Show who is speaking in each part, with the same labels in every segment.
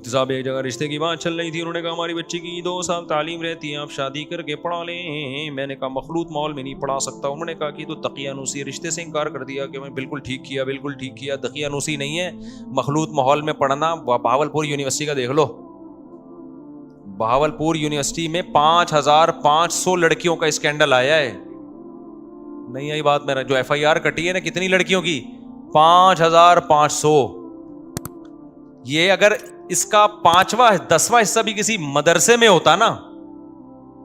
Speaker 1: مفتی صاحب ایک جگہ رشتے کی بات چل رہی تھی, انہوں نے کہا ہماری بچی کی 2 سال تعلیم رہتی ہے, آپ شادی کر کے پڑھا لیں. میں نے کہا مخلوط ماحول میں نہیں پڑھا سکتا. انہوں نے کہا کہ تو دقیانوسی, رشتے سے انکار کر دیا. کہ میں بالکل ٹھیک کیا, بالکل ٹھیک کیا. دقیانوسی نہیں ہے, مخلوط ماحول میں پڑھنا. بہاولپور یونیورسٹی کا دیکھ لو, بہاولپور یونیورسٹی میں 5500 لڑکیوں کا اسکینڈل آیا ہے. نہیں آئی بات میرا, جو ایف آئی آر کٹی ہے نا کتنی لڑکیوں کی, 5500. یہ اگر اس کا 5واں 10واں حصہ بھی کسی مدرسے میں ہوتا نا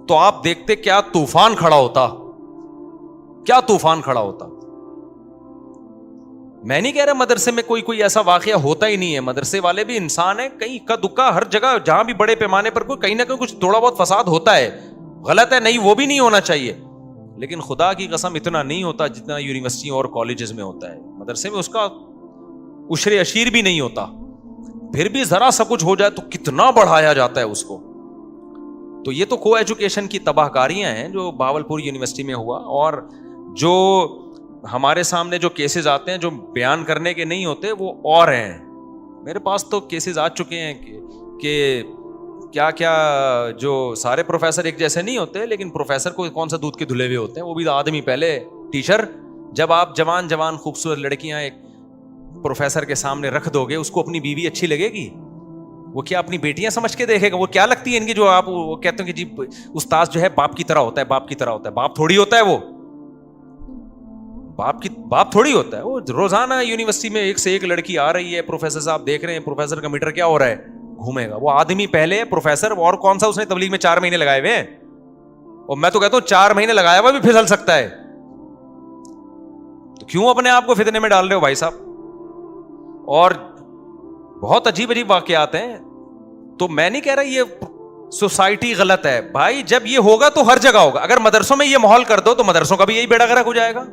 Speaker 1: تو آپ دیکھتے کیا طوفان کھڑا ہوتا, کیا طوفان کھڑا ہوتا. میں نہیں کہہ رہا مدرسے میں کوئی ایسا واقعہ ہوتا ہی نہیں ہے, مدرسے والے بھی انسان ہیں, کہیں کا دکا ہر جگہ جہاں بھی بڑے پیمانے پر کوئی کہیں نہ کہیں کچھ تھوڑا بہت فساد ہوتا ہے. غلط ہے نہیں, وہ بھی نہیں ہونا چاہیے, لیکن خدا کی قسم اتنا نہیں ہوتا جتنا یونیورسٹیوں اور کالجز میں ہوتا ہے. مدرسے میں اس کا عشر عشیر بھی نہیں ہوتا, پھر بھی ذرا سا کچھ ہو جائے تو کتنا بڑھایا جاتا ہے اس کو. تو یہ تو کو ایجوکیشن کی تباہ کاریاں ہیں جو بہاولپور یونیورسٹی میں ہوا. اور جو ہمارے سامنے جو کیسز آتے ہیں جو بیان کرنے کے نہیں ہوتے وہ اور ہیں. میرے پاس تو کیسز آ چکے ہیں کہ کیا کیا, جو سارے پروفیسر ایک جیسے نہیں ہوتے, لیکن پروفیسر کو کون سا دودھ کے دھلے ہوئے ہوتے ہیں, وہ بھی آدمی پہلے ٹیچر. جب آپ جوان خوبصورت لڑکیاں ایک پروفیسر کے سامنے رکھ دو گے, اس کو اپنی بیوی اچھی لگے گی؟ وہ کیا اپنی بیٹیاں سمجھ کے دیکھے گا؟ وہ کیا لگتی ہے ان کی جو آپ وہ کہتے ہیں کہ جی استاذ جو ہے باپ کی طرح ہوتا ہے, باپ کی طرح ہوتا ہے. باپ تھوڑی ہوتا ہے وہ, باپ تھوڑی ہوتا ہے. وہ روزانہ یونیورسٹی میں ایک سے ایک لڑکی آ رہی ہے, پروفیسر صاحب دیکھ رہے ہیں پروفیسر کا میٹر کیا ہو رہا ہے, گھومے گا. وہ آدمی پہلے پروفیسر, اور کون سا اس نے تبلیغ میں 4 مہینے لگائے ہوئے ہیں, اور میں تو کہتا ہوں 4 مہینے لگایا ہوا بھی پھسل سکتا ہے. تو کیوں اپنے آپ کو فتنے میں ڈال رہے ہو بھائی صاحب؟ اور بہت عجیب عجیب واقعات ہیں. تو میں نہیں کہہ رہا یہ سوسائٹی غلط ہے بھائی, جب یہ ہوگا تو ہر جگہ ہوگا. اگر مدرسوں میں یہ ماحول کر دو تو مدرسوں کا بھی یہی بیڑا غرق ہو جائے گا.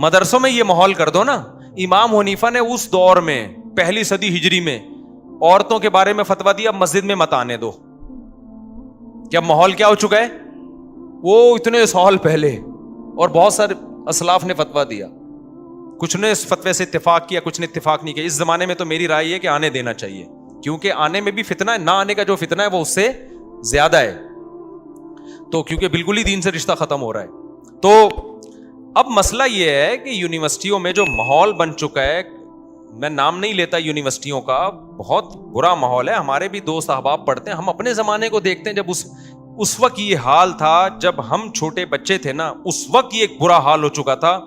Speaker 1: مدرسوں میں یہ ماحول کر دو نا. امام حنیفہ نے اس دور میں 1 صدی ہجری میں عورتوں کے بارے میں فتویٰ دیا مسجد میں مت آنے دو. کیا ماحول کیا ہو چکا ہے؟ وہ اتنے سال پہلے, اور بہت سارے اسلاف نے فتویٰ دیا. کچھ نے اس فتوے سے اتفاق کیا, کچھ نے اتفاق نہیں کیا. اس زمانے میں تو میری رائے ہے کہ آنے دینا چاہیے, کیونکہ آنے میں بھی فتنہ ہے, نہ آنے کا جو فتنہ ہے وہ اس سے زیادہ ہے. تو کیونکہ بالکل ہی دین سے رشتہ ختم ہو رہا ہے. تو اب مسئلہ یہ ہے کہ یونیورسٹیوں میں جو ماحول بن چکا ہے, میں نام نہیں لیتا یونیورسٹیوں کا, بہت برا ماحول ہے. ہمارے بھی دوست احباب پڑھتے ہیں, ہم اپنے زمانے کو دیکھتے ہیں, جب اس وقت یہ حال تھا, جب ہم چھوٹے بچے تھے نا, اس وقت یہ ایک برا حال ہو چکا تھا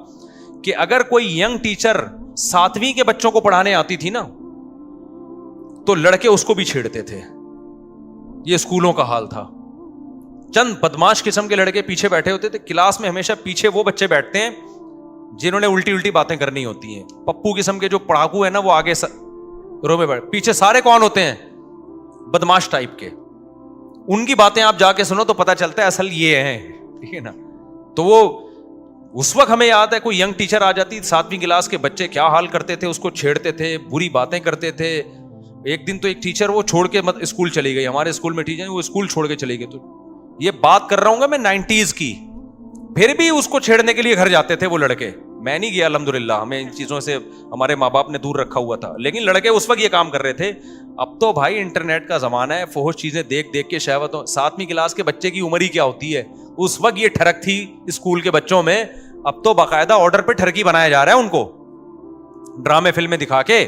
Speaker 1: کہ اگر کوئی ینگ ٹیچر 7ویں کے بچوں کو پڑھانے آتی تھی نا تو لڑکے اس کو بھی چھیڑتے تھے. یہ اسکولوں کا حال تھا. چند بدماش قسم کے لڑکے پیچھے بیٹھے ہوتے تھے کلاس میں. ہمیشہ پیچھے وہ بچے بیٹھتے ہیں جنہوں نے الٹی باتیں کرنی ہوتی ہیں. پپو قسم کے جو پڑھاکو ہیں نا وہ آگے رو میں بیٹھ, پیچھے سارے کون ہوتے ہیں؟ بدماش ٹائپ کے. ان کی باتیں آپ جا کے سنو تو پتا چلتا ہے اصل یہ ہیں, ٹھیک ہے نا. تو وہ اس وقت ہمیں یاد ہے کوئی ینگ ٹیچر آ جاتی, 7ویں کلاس کے بچے کیا حال کرتے تھے, اس کو چھیڑتے تھے, بری باتیں کرتے تھے. ایک دن تو ایک ٹیچر وہ چھوڑ کے اسکول چلی گئی, ہمارے اسکول میں ٹیچر وہ اسکول چھوڑ کے چلی گئی. تو یہ بات کر رہا ہوں گا میں 90s کی. پھر بھی اس کو چھیڑنے کے لیے گھر جاتے تھے وہ لڑکے. میں نہیں گیا الحمدللہ, ہمیں ان چیزوں سے ہمارے ماں باپ نے دور رکھا ہوا تھا, لیکن لڑکے اس وقت یہ کام کر رہے تھے. اب تو بھائی انٹرنیٹ کا زمانہ ہے, فحش چیزیں دیکھ کے شہوت. 7ویں کلاس کے بچے کی عمر ہی کیا ہوتی ہے, اس وقت یہ ٹھڑک تھی اسکول کے بچوں میں. اب تو باقاعدہ آرڈر پہ ٹھرکی بنایا جا رہا ہے ان کو, ڈرامے فلمیں دکھا کے.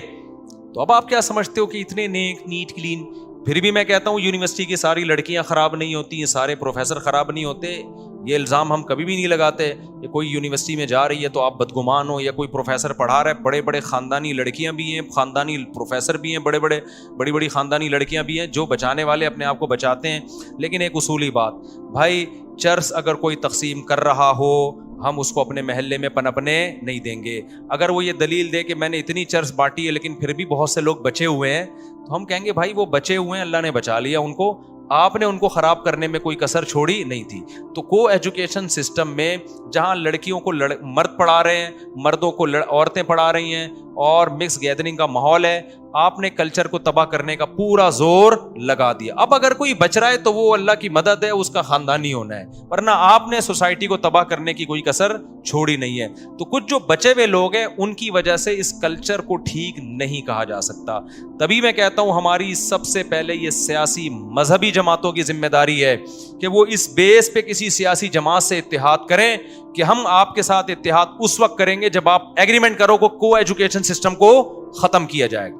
Speaker 1: تو اب آپ کیا سمجھتے ہو کہ اتنے نیٹ کلین. پھر بھی میں کہتا ہوں یونیورسٹی کی ساری لڑکیاں خراب نہیں ہوتی, سارے پروفیسر خراب نہیں ہوتے. یہ الزام ہم کبھی بھی نہیں لگاتے کہ کوئی یونیورسٹی میں جا رہی ہے تو آپ بدگمان ہو, یا کوئی پروفیسر پڑھا رہا ہے. بڑے بڑے خاندانی لڑکیاں بھی ہیں, خاندانی پروفیسر بھی ہیں, بڑی بڑی خاندانی لڑکیاں بھی ہیں جو بچانے والے اپنے آپ کو بچاتے ہیں. لیکن ایک اصولی بات بھائی, چرس اگر کوئی تقسیم کر رہا ہو ہم اس کو اپنے محلے میں پنپنے نہیں دیں گے. اگر وہ یہ دلیل دے کہ میں نے اتنی چرس بانٹی ہے لیکن پھر بھی بہت سے لوگ بچے ہوئے ہیں, تو ہم کہیں گے بھائی وہ بچے ہوئے ہیں, اللہ نے بچا لیا ان کو, آپ نے ان کو خراب کرنے میں کوئی کسر چھوڑی نہیں تھی. تو کو ایجوکیشن سسٹم میں جہاں لڑکیوں کو مرد پڑھا رہے ہیں, مردوں کو عورتیں پڑھا رہی ہیں, اور مکس گیدرنگ کا ماحول ہے, آپ نے کلچر کو تباہ کرنے کا پورا زور لگا دیا. اب اگر کوئی بچ رہا ہے تو وہ اللہ کی مدد ہے, اس کا خاندانی ہونا ہے, ورنہ آپ نے سوسائٹی کو تباہ کرنے کی کوئی کسر چھوڑی نہیں ہے. تو کچھ جو بچے ہوئے لوگ ہیں ان کی وجہ سے اس کلچر کو ٹھیک نہیں کہا جا سکتا. تبھی میں کہتا ہوں ہماری سب سے پہلے یہ سیاسی مذہبی جماعتوں کی ذمہ داری ہے کہ وہ اس بیس پہ کسی سیاسی جماعت سے اتحاد کریں کہ ہم آپ کے ساتھ اتحاد اس وقت کریں گے جب آپ ایگریمنٹ کرو کو ایجوکیشن سسٹم کو ختم کیا جائے گا.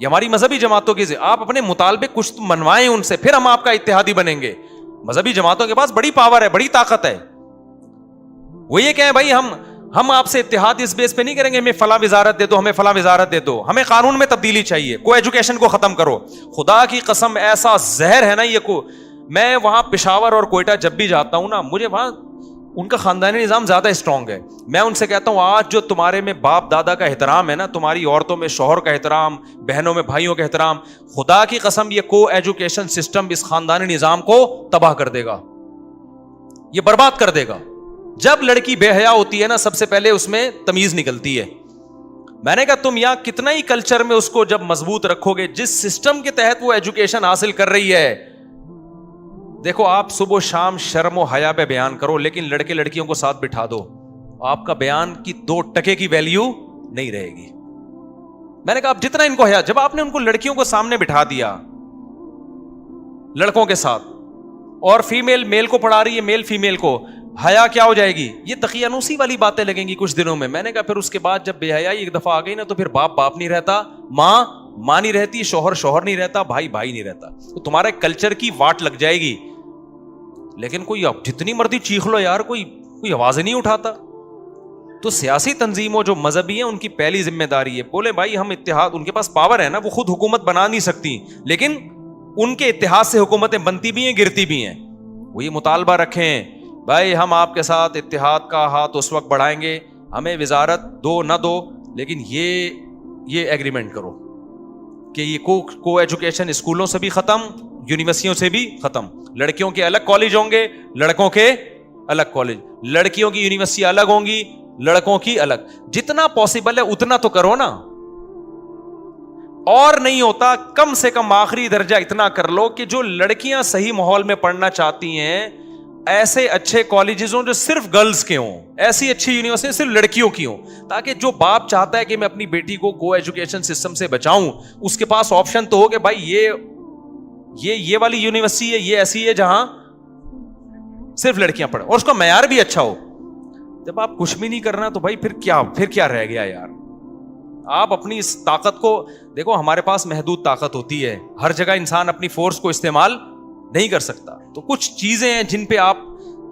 Speaker 1: یہ ہماری مذہبی جماعتوں کی آپ اپنے مطالبے کچھ منوائیں ان سے, پھر ہم آپ کا اتحادی بنیں گے. مذہبی جماعتوں کے پاس بڑی پاور ہے, بڑی طاقت ہے. وہ یہ کہیں بھائی ہم آپ سے اتحاد اس بیس پہ نہیں کریں گے ہمیں فلاں وزارت دے دو, ہمیں فلاں وزارت دے دو, ہمیں قانون میں تبدیلی چاہیے, کو ایجوکیشن کو ختم کرو. خدا کی قسم ایسا زہر ہے نا یہ کو. میں وہاں پشاور اور کوئٹہ جب بھی جاتا ہوں نا, مجھے وہاں ان کا خاندانی نظام زیادہ اسٹرانگ ہے. میں ان سے کہتا ہوں آج جو تمہارے میں باپ دادا کا احترام ہے نا, تمہاری عورتوں میں شوہر کا احترام, بہنوں میں بھائیوں کا احترام, خدا کی قسم یہ کو ایجوکیشن سسٹم اس خاندانی نظام کو تباہ کر دے گا, یہ برباد کر دے گا. جب لڑکی بے حیا ہوتی ہے نا, سب سے پہلے اس میں تمیز نکلتی ہے. میں نے کہا تم یہاں کتنا ہی کلچر میں اس کو جب مضبوط رکھو گے, جس سسٹم کے تحت وہ ایجوکیشن حاصل کر رہی ہے, دیکھو آپ صبح و شام شرم و حیا پہ بیان کرو, لیکن لڑکے لڑکیوں کو ساتھ بٹھا دو, آپ کا بیان کی 2% کی ویلیو نہیں رہے گی. میں نے کہا آپ جتنا ان کو حیا, جب آپ نے ان کو لڑکیوں کو سامنے بٹھا دیا لڑکوں کے ساتھ, اور فیمیل میل کو پڑھا رہی ہے, میل فیمیل کو, حیا کیا ہو جائے گی؟ یہ تقیانوسی والی باتیں لگیں گی کچھ دنوں میں. میں نے کہا پھر اس کے بعد جب بے حیائی ایک دفعہ آ گئی نا, تو پھر باپ باپ نہیں رہتا, ماں نہیں رہتی, شوہر شوہر نہیں رہتا, بھائی بھائی نہیں رہتا. تو تمہارے کلچر کی واٹ لگ جائے گی. لیکن کوئی جتنی مرضی چیخ لو یار, کوئی آواز نہیں اٹھاتا. تو سیاسی تنظیموں جو مذہبی ہیں ان کی پہلی ذمہ داری ہے, بولے بھائی ہم اتحاد, ان کے پاس پاور ہے نا, وہ خود حکومت بنا نہیں سکتی, لیکن ان کے اتحاد سے حکومتیں بنتی بھی ہیں, گرتی بھی ہیں. وہ یہ مطالبہ رکھیں بھائی ہم آپ کے ساتھ اتحاد کا ہاتھ اس وقت بڑھائیں گے, ہمیں وزارت دو نہ دو, لیکن یہ ایگریمنٹ کرو کہ یہ کو ایجوکیشن اسکولوں سے بھی ختم, یونیورسٹیوں سے بھی ختم. لڑکیوں کے الگ کالج ہوں گے, لڑکوں کے الگ کالج, لڑکیوں کی یونیورسٹی الگ ہوں گی, لڑکوں کی الگ. جتنا پاسبل ہے اتنا تو کرو نا, اور نہیں ہوتا کم سے کم آخری درجہ اتنا کر لو کہ جو لڑکیاں صحیح ماحول میں پڑھنا چاہتی ہیں ایسے اچھے کالجز ہوں جو صرف گرلز کے ہوں, ایسی اچھی یونیورسٹی صرف لڑکیوں کی ہوں, تاکہ جو باپ چاہتا ہے کہ میں اپنی بیٹی کو ایجوکیشن سسٹم سے بچاؤں, اس کے پاس آپشن تو ہو کہ بھائی یہ والی یونیورسٹی ہے, یہ ایسی ہے جہاں صرف لڑکیاں پڑھیں اور اس کا معیار بھی اچھا ہو. جب آپ کچھ بھی نہیں کرنا تو بھائی پھر کیا رہ گیا یار. آپ اپنی اس طاقت کو دیکھو, ہمارے پاس محدود طاقت ہوتی ہے, ہر جگہ انسان اپنی فورس کو استعمال نہیں کر سکتا. تو کچھ چیزیں ہیں جن پہ آپ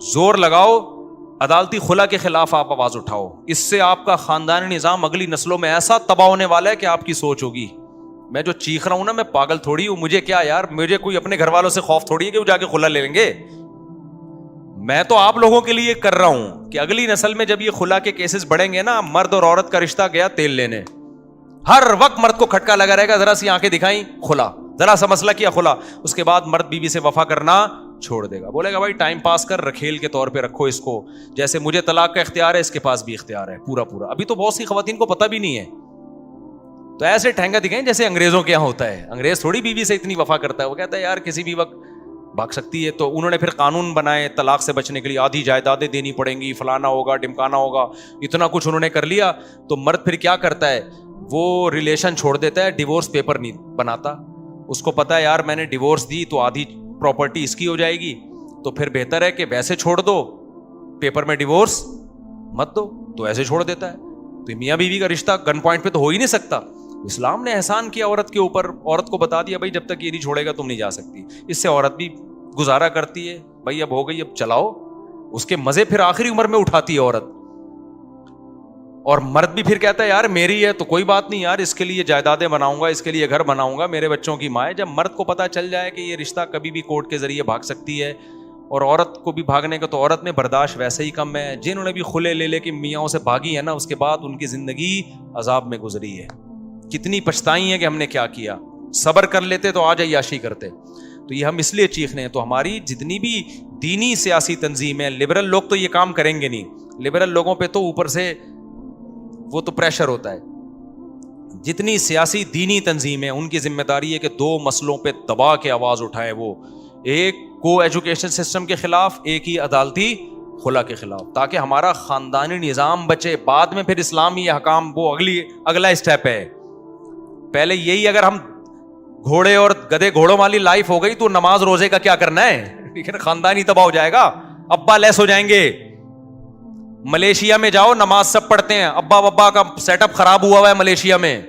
Speaker 1: زور لگاؤ, عدالتی خلا کے خلاف آپ آواز اٹھاؤ, اس سے آپ کا خاندانی نظام اگلی نسلوں میں ایسا تباہ ہونے والا ہے کہ آپ کی سوچ ہوگی. میں جو چیخ رہا ہوں نا, میں پاگل تھوڑی ہوں, مجھے کیا یار, مجھے کوئی اپنے گھر والوں سے خوف تھوڑی ہے کہ وہ جا کے خلا لے لیں گے. میں تو آپ لوگوں کے لیے کر رہا ہوں کہ اگلی نسل میں جب یہ خلا کے کیسز بڑھیں گے نا, مرد اور عورت کا رشتہ گیا تیل لینے, ہر وقت مرد کو کھٹکا لگا رہے گا, ذرا سی آنکھیں دکھائیں کھلا, ذرا سا مسئلہ کیا کھلا, اس کے بعد مرد بیوی سے وفا کرنا چھوڑ دے گا, بولے گا بھائی ٹائم پاس کر, رکھیل کے طور پہ رکھو اس کو, جیسے مجھے طلاق کا اختیار ہے اس کے پاس بھی اختیار ہے پورا. ابھی تو بہت سی خواتین کو پتہ بھی نہیں ہے, تو ایسے ٹھینگا دکھائیں جیسے انگریزوں کے یہاں ہوتا ہے. انگریز تھوڑی بیوی سے اتنی وفا کرتا ہے, وہ کہتا ہے یار کسی بھی وقت بھاگ سکتی ہے. تو انہوں نے پھر قانون بنائے طلاق سے بچنے کے لیے, آدھی جائیدادیں دینی پڑیں گی, فلانا ہوگا, ڈمکانا ہوگا, اتنا کچھ انہوں نے کر لیا. تو مرد پھر کیا کرتا ہے, وہ ریلیشن چھوڑ دیتا ہے, ڈیورس پیپر نہیں بناتا. اس کو پتا ہے یار میں نے ڈیورس دی تو آدھی پراپرٹی اس کی ہو جائے گی, تو پھر بہتر ہے کہ ویسے چھوڑ دو, پیپر میں ڈیورس مت دو, تو ایسے چھوڑ دیتا ہے. تو میاں بیوی کا رشتہ گن پوائنٹ پہ تو ہو ہی نہیں سکتا. اسلام نے احسان کیا عورت کے اوپر, عورت کو بتا دیا بھائی جب تک یہ نہیں چھوڑے گا تم نہیں جا سکتی. اس سے عورت بھی گزارا کرتی ہے, بھائی اب ہو گئی اب چلاؤ, اس کے مزے پھر آخری عمر میں اٹھاتی ہے عورت. اور مرد بھی پھر کہتا ہے یار میری ہے تو کوئی بات نہیں یار, اس کے لیے جائیدادیں بناؤں گا, اس کے لیے گھر بناؤں گا, میرے بچوں کی ماں ہے. جب مرد کو پتا چل جائے کہ یہ رشتہ کبھی بھی کورٹ کے ذریعے بھاگ سکتی ہے, اور عورت کو بھی بھاگنے کا, تو عورت میں برداشت ویسے ہی کم ہے. جنہوں نے بھی خلے لے کے میاں سے بھاگی ہے نا, اس کے بعد ان کی زندگی عذاب میں گزری ہے, کتنی پچھتائی ہیں کہ ہم نے کیا کیا. صبر کر لیتے تو آج عیاشی کرتے. تو یہ ہم اس لیے چیخنے ہیں. تو ہماری جتنی بھی دینی سیاسی تنظیمیں, لبرل لوگ تو یہ کام کریں گے نہیں, لبرل لوگوں پہ تو اوپر سے وہ تو پریشر ہوتا ہے, جتنی سیاسی دینی تنظیمیں ان کی ذمہ داری ہے کہ دو مسئلوں پہ دبا کے آواز اٹھائیں، وہ ایک کو ایجوکیشن سسٹم کے خلاف، ایک ہی عدالتی خلا کے خلاف، تاکہ ہمارا خاندانی نظام بچے. بعد میں پھر اسلامی احکام وہ اگلا اسٹیپ ہے. پہلے یہی اگر ہم گھوڑے اور گدے گھوڑوں والی لائف ہو گئی تو نماز روزے کا کیا کرنا ہے؟ لیکن خاندانی تباہ ہو جائے گا، ابا لیس ہو جائیں گے. ملیشیا میں جاؤ نماز سب پڑھتے ہیں، ابا بابا کا سیٹ اپ خراب ہوا ہے ملیشیا میں.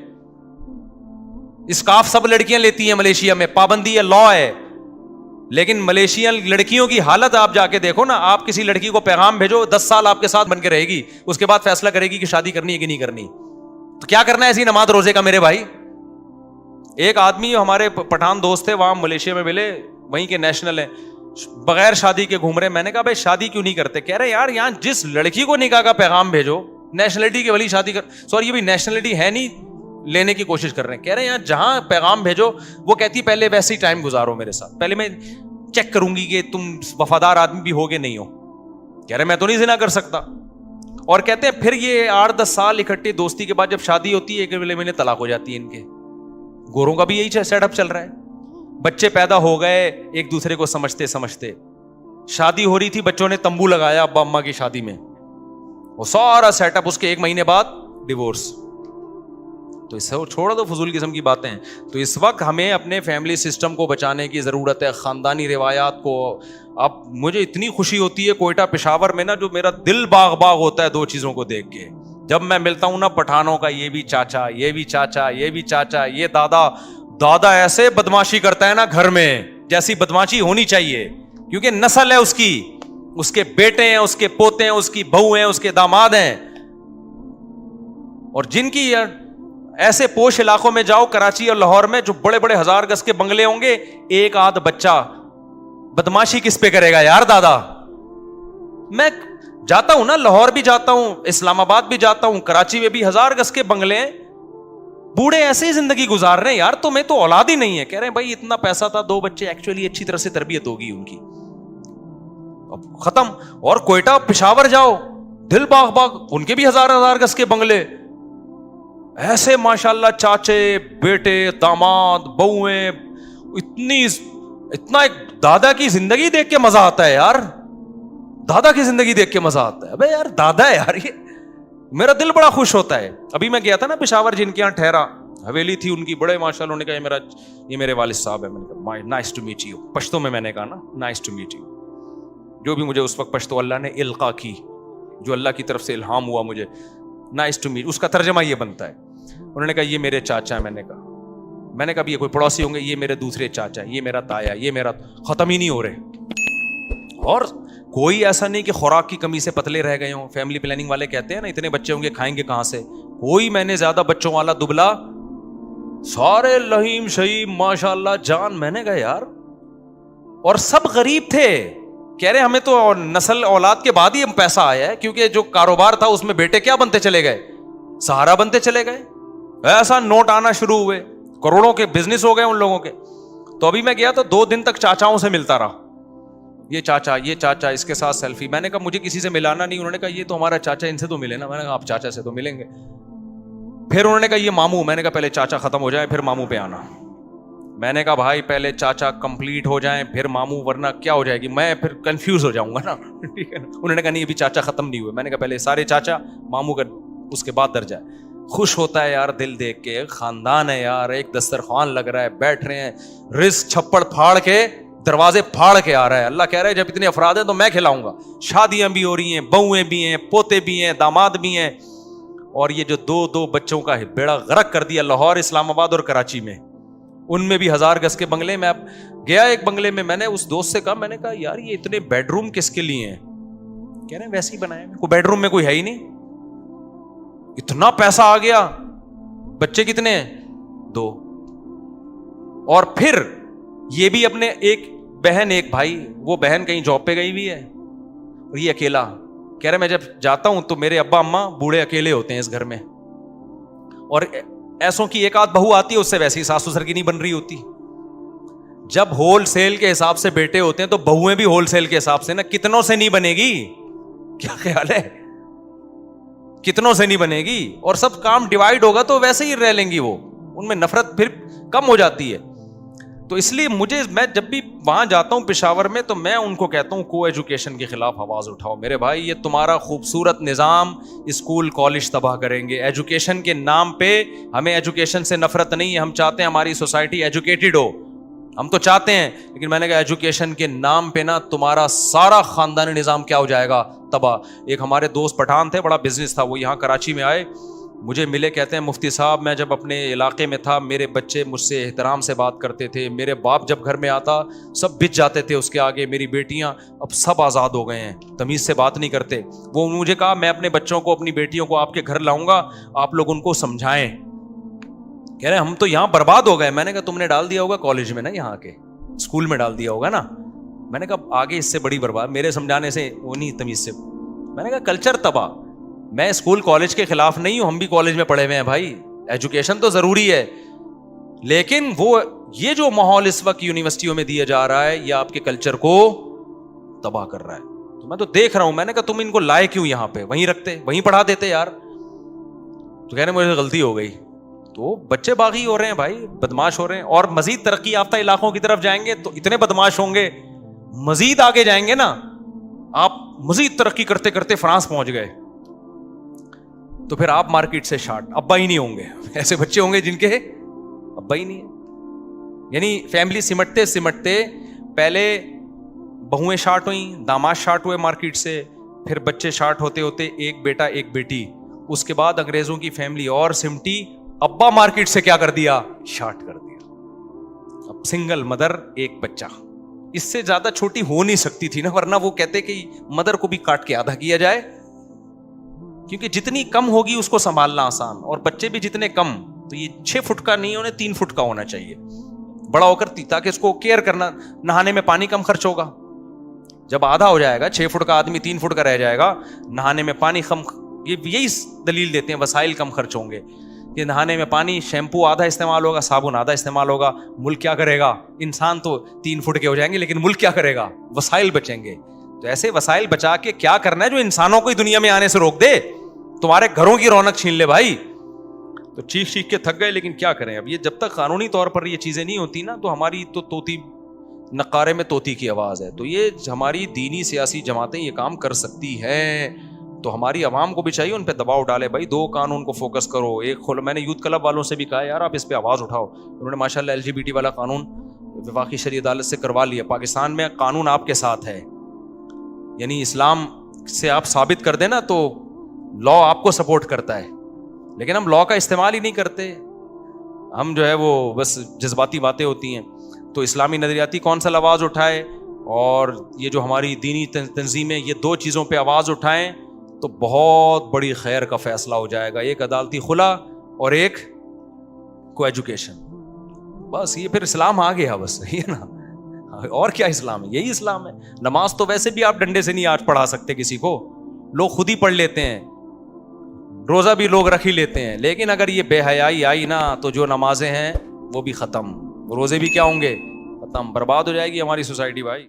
Speaker 1: اسکارف سب لڑکیاں لیتی ہیں ملیشیا میں، پابندی ہے، لا ہے. لیکن ملیشین لڑکیوں کی حالت آپ جا کے دیکھو نا. آپ کسی لڑکی کو پیغام بھیجو 10 سال آپ کے ساتھ بن کے رہے گی، اس کے بعد فیصلہ کرے گی کہ شادی کرنی ہے کہ نہیں کرنی. تو کیا کرنا ہے ایسی نماز روزے کا میرے بھائی؟ ایک آدمی ہمارے پٹھان دوست تھے، وہاں ملیشیا میں ملے، وہیں کے نیشنل ہیں، بغیر شادی کے گھوم رہے. میں نے کہا بھائی شادی کیوں نہیں کرتے؟ کہہ رہے یار یہاں جس لڑکی کو نکاح کا پیغام بھیجو نیشنلٹی کے ولی شادی کر، سوری یہ بھی نیشنلٹی ہے نہیں، لینے کی کوشش کر رہے ہیں. کہہ رہے ہیں یہاں جہاں پیغام بھیجو وہ کہتی پہلے ویسے ہی ٹائم گزارو میرے ساتھ، پہلے میں چیک کروں گی کہ تم وفادار آدمی بھی ہوگے نہیں ہو. کہہ رہے میں تو نہیں زنا کر سکتا. اور کہتے ہیں پھر یہ 8-10 سال اکٹھی دوستی کے بعد جب شادی ہوتی ہے 1 مہینے طلاق ہو جاتی ہے. ان کے گوروں کا بھی یہی سیٹ اپ چل رہا ہے. بچے پیدا ہو گئے ایک دوسرے کو سمجھتے سمجھتے، شادی ہو رہی تھی، بچوں نے تمبو لگایا ابا اماں کی شادی میں، وہ سارا سیٹ اپ، اس کے 1 مہینے بعد ڈیورس. تو اس سے چھوڑ دو فضول قسم کی باتیں. تو اس وقت ہمیں اپنے فیملی سسٹم کو بچانے کی ضرورت ہے، خاندانی روایات کو. اب مجھے اتنی خوشی ہوتی ہے کوئٹہ پشاور میں نا، جو میرا دل باغ باغ ہوتا ہے 2 چیزوں کو دیکھ کے. جب میں ملتا ہوں نا پٹھانوں کا، یہ بھی چاچا، یہ بھی چاچا، یہ بھی چاچا، یہ دادا. دادا ایسے بدماشی کرتا ہے نا گھر میں جیسی بدماشی ہونی چاہیے، کیونکہ نسل ہے اس کی، اس کے بیٹے ہیں، اس کے پوتے ہیں، اس کی بہو ہیں، اس کے داماد ہیں. اور جن کی ایسے پوش علاقوں میں جاؤ، کراچی اور لاہور میں، جو بڑے بڑے 1000 گز کے بنگلے ہوں گے، ایک آدھ بچہ بدماشی کس پہ کرے گا یار دادا؟ میں جاتا ہوں نا، لاہور بھی جاتا ہوں، اسلام آباد بھی جاتا ہوں، کراچی میں بھی 1000 گز کے بنگلے ہیں، بوڑھے ایسے ہی زندگی گزار رہے ہیں یار. تمہیں تو اولاد ہی نہیں ہے. کہہ رہے ہیں بھائی اتنا پیسہ تھا، 2 بچے، ایکچولی اچھی طرح سے تربیت ہوگی ان کی، اب ختم. اور کوئٹہ پشاور جاؤ، دل باغ باغ، ان کے بھی 1000 گز کے بنگلے، ایسے ماشاءاللہ چاچے، بیٹے، داماد، بہویں، اتنا ایک دادا کی زندگی دیکھ کے مزہ آتا ہے یار. دادا کی زندگی دیکھ کے مزہ آتا ہے. ابے یار دادا ہے یار، یہ میرا دل بڑا خوش ہوتا ہے. ابھی میں گیا تھا نا پشاور، جن کے یہاں ٹھہرا، حویلی تھی ان کی، بڑے ماشاءاللہ. انہوں نے کہا یہ میرے والد صاحب ہے. میں نے کہا nice to meet you. Pashto میں نے کہا نا نائس ٹو میٹ یو. جو بھی مجھے اس وقت پشتو اللہ نے القا کی، جو اللہ کی طرف سے الہام ہوا مجھے، نائس ٹو میٹ، اس کا ترجمہ یہ بنتا ہے. انہوں نے کہا یہ میرے چاچا ہیں. میں نے کہا یہ کوئی پڑوسی ہوں گے؟ یہ میرے دوسرے چاچا، یہ میرا تایا، یہ میرا. ختم ہی نہیں ہو رہے. اور کوئی ایسا نہیں کہ خوراک کی کمی سے پتلے رہ گئے ہوں. فیملی پلاننگ والے کہتے ہیں نا اتنے بچے ہوں گے کھائیں گے کہاں سے. کوئی میں نے زیادہ بچوں والا دبلا، سارے لہیم شہیم ماشاءاللہ جان. میں نے کہا یار، اور سب غریب تھے. کہہ رہے ہمیں تو نسل اولاد کے بعد ہی پیسہ آیا ہے، کیونکہ جو کاروبار تھا اس میں بیٹے کیا بنتے چلے گئے، سہارا بنتے چلے گئے. ایسا نوٹ آنا شروع ہوئے، کروڑوں کے بزنس ہو گئے ان لوگوں کے. تو ابھی میں گیا تو 2 دن تک چاچاؤں سے ملتا رہا. یہ چاچا اس کے ساتھ سیلفی. میں نے کہا مجھے کسی سے ملانا نہیں. انہوں نے کہا یہ تو ہمارا چاچا، ان سے تو ملے نا. میں نے کہا آپ چاچا سے تو ملیں گے. پھر انہوں نے کہا یہ ماموں. میں نے کہا پہلے چاچا ختم ہو جائے پھر ماموں پہ آنا. میں نے کہا بھائی پہلے چاچا کمپلیٹ ہو جائیں پھر ماموں، ورنہ کیا ہو جائے گی، میں پھر کنفیوز ہو جاؤں گا نا. انہوں نے کہا نہیں ابھی چاچا ختم نہیں ہوئے. میں نے کہا پہلے سارے چاچا، ماموں کا اس کے بعد درجہ ہے. خوش ہوتا ہے یار دل دیکھ کے. خاندان ہے یار، ایک دسترخوان لگ رہا ہے، بیٹھ رہے ہیں، رزق چھپڑ پھاڑ کے دروازے پھاڑ کے آ رہا ہے. اللہ کہہ رہا ہے جب اتنے افراد ہیں تو میں کھلاؤں گا. شادیاں بھی ہو رہی ہیں، بہویں بھی ہیں، پوتے بھی ہیں، داماد بھی ہیں. اور یہ جو 2 بچوں کا بیڑا غرق کر دیا لاہور، اسلام آباد اور کراچی میں، ان میں بھی 1000 گز کے بنگلے. میں اب گیا ایک بنگلے میں نے اس دوست سے کہا، میں نے کہا یار یہ اتنے بیڈ روم کس کے لیے ہیں؟ کہہ رہے ہیں ویسے ہی بنائے، کوئی بیڈ روم میں کوئی ہے ہی نہیں. اتنا پیسہ آ گیا. بچے کتنے ہیں؟ 2. اور پھر یہ بھی اپنے ایک بہن ایک بھائی. وہ بہن کہیں جاب پہ گئی ہوئی ہے اور یہ اکیلا. کہہ رہے میں جب جاتا ہوں تو میرے ابا اماں بوڑھے اکیلے ہوتے ہیں اس گھر میں، اور ایسوں کی ایک آدھ بہو آتی ہے، اس سے ویسے ہی ساس سسر کی نہیں بن رہی ہوتی. جب ہول سیل کے حساب سے بیٹے ہوتے ہیں تو بہویں بھی ہول سیل کے حساب سے نا کتنوں سے نہیں بنے گی. کیا خیال ہے؟ کتنوں سے نہیں بنے گی, اور سب کام ڈیوائڈ ہوگا تو ویسے ہی رہ لیں گی وہ, ان میں نفرت پھر کم ہو جاتی ہے. تو اس لیے میں جب بھی وہاں جاتا ہوں پشاور میں, تو میں ان کو کہتا ہوں کو ایجوکیشن کے خلاف آواز اٹھاؤ میرے بھائی. یہ تمہارا خوبصورت نظام اسکول کالج تباہ کریں گے. ایجوکیشن کے نام پہ ہمیں ایجوکیشن سے نفرت نہیں ہے, ہم چاہتے ہیں ہماری سوسائٹی ایجوکیٹڈ ہو, ہم تو چاہتے ہیں, لیکن میں نے کہا ایجوکیشن کے نام پہ نا تمہارا سارا خاندانی نظام کیا ہو جائے گا, تباہ. ایک ہمارے دوست پٹھان تھے, بڑا بزنس تھا, وہ یہاں کراچی میں آئے, مجھے ملے, کہتے ہیں مفتی صاحب میں جب اپنے علاقے میں تھا میرے بچے مجھ سے احترام سے بات کرتے تھے, میرے باپ جب گھر میں آتا سب بچ جاتے تھے اس کے آگے, میری بیٹیاں اب سب آزاد ہو گئے ہیں, تمیز سے بات نہیں کرتے. وہ مجھے کہا میں اپنے بچوں کو اپنی بیٹیوں کو آپ کے گھر لاؤں گا, آپ لوگ ان کو سمجھائیں. کہہ رہے ہم تو یہاں برباد ہو گئے. میں نے کہا تم نے ڈال دیا ہوگا کالج میں نا, یہاں کے اسکول میں ڈال دیا ہوگا نا. میں نے کہا آگے اس سے بڑی برباد, میرے سمجھانے سے وہ نہیں تمیز سے. میں نے کہا کلچر تباہ. میں اسکول کالج کے خلاف نہیں ہوں, ہم بھی کالج میں پڑھے ہوئے ہیں بھائی, ایجوکیشن تو ضروری ہے, لیکن وہ یہ جو ماحول اس وقت یونیورسٹیوں میں دیا جا رہا ہے یہ آپ کے کلچر کو تباہ کر رہا ہے. تو میں تو دیکھ رہا ہوں. میں نے کہا تم ان کو لائے کیوں یہاں پہ, وہیں رکھتے, وہیں پڑھا دیتے یار. تو کہہ رہے مجھے غلطی ہو گئی. تو بچے باغی ہو رہے ہیں بھائی, بدماش ہو رہے ہیں, اور مزید ترقی یافتہ علاقوں کی طرف جائیں گے تو اتنے بدماش ہوں گے, مزید آگے جائیں گے نا آپ, مزید ترقی کرتے کرتے فرانس پہنچ گئے تو پھر آپ مارکیٹ سے شارٹ, ابا ہی نہیں ہوں گے. ایسے بچے ہوں گے جن کے ابا ہی نہیں ہے. یعنی فیملی سمٹتے سمٹتے پہلے بہویں شارٹ ہوئیں, داماد شارٹ ہوئے مارکیٹ سے, پھر بچے شارٹ ہوتے ہوتے ایک بیٹا ایک بیٹی, اس کے بعد انگریزوں کی فیملی اور سمٹی, ابا مارکیٹ سے کیا کر دیا, شارٹ کر دیا. اب سنگل مدر ایک بچہ, اس سے زیادہ چھوٹی ہو نہیں سکتی تھی نا, ورنہ وہ کہتے کہ مدر کو بھی کاٹ کے آدھا کیا جائے, کیونکہ جتنی کم ہوگی اس کو سنبھالنا آسان, اور بچے بھی جتنے کم, تو یہ 6 فٹ کا نہیں, انہیں 3 فٹ کا ہونا چاہیے بڑا ہو کر, تاکہ اس کو کیئر کرنا. نہانے میں پانی کم خرچ ہوگا, جب آدھا ہو جائے گا 6 فٹ کا آدمی 3 فٹ کا رہ جائے گا, نہانے میں پانی کم, یہی دلیل دیتے ہیں وسائل کم خرچ ہوں گے. کہ نہانے میں پانی, شیمپو آدھا استعمال ہوگا, صابن آدھا استعمال ہوگا. ملک کیا کرے گا, انسان تو 3 فٹ کے ہو جائیں گے, لیکن ملک کیا کرے گا, وسائل بچیں گے. تو ایسے وسائل بچا کے کیا کرنا ہے جو انسانوں کو ہی دنیا میں آنے سے روک دے, تمہارے گھروں کی رونق چھین لے بھائی. تو چیخ چیخ کے تھک گئے, لیکن کیا کریں اب, یہ جب تک قانونی طور پر یہ چیزیں نہیں ہوتی نا, تو ہماری تو طوطی نقارے میں طوطی کی آواز ہے. تو یہ ہماری دینی سیاسی جماعتیں یہ کام کر سکتی ہیں, تو ہماری عوام کو بھی چاہیے ان پہ دباؤ ڈالے بھائی. 2 قانون کو فوکس کرو, ایک میں نے یوتھ کلب والوں سے بھی کہا یار آپ اس پہ آواز اٹھاؤ, انہوں نے ماشاءاللہ LGBT والا قانون وفاقی شرعی عدالت سے کروا لیا. پاکستان میں قانون آپ کے ساتھ ہے, یعنی اسلام سے آپ ثابت کر دیں نا تو لا آپ کو سپورٹ کرتا ہے, لیکن ہم لا کا استعمال ہی نہیں کرتے. ہم جو ہے وہ بس جذباتی باتیں ہوتی ہیں. تو اسلامی نظریاتی کونسل آواز اٹھائے, اور یہ جو ہماری دینی تنظیمیں یہ 2 چیزوں پہ آواز اٹھائیں تو بہت بڑی خیر کا فیصلہ ہو جائے گا. ایک عدالتی خلا اور ایک کو ایجوکیشن, بس یہ پھر اسلام آ گیا, بس یہ نا, اور کیا اسلام ہے, یہی اسلام ہے. نماز تو ویسے بھی آپ ڈنڈے سے نہیں آج پڑھا سکتے کسی کو, لوگ خود ہی پڑھ لیتے ہیں, روزہ بھی لوگ رکھ ہی لیتے ہیں, لیکن اگر یہ بے حیائی آئی نا تو جو نمازیں ہیں وہ بھی ختم, روزے بھی کیا ہوں گے, ختم, برباد ہو جائے گی ہماری سوسائٹی بھائی.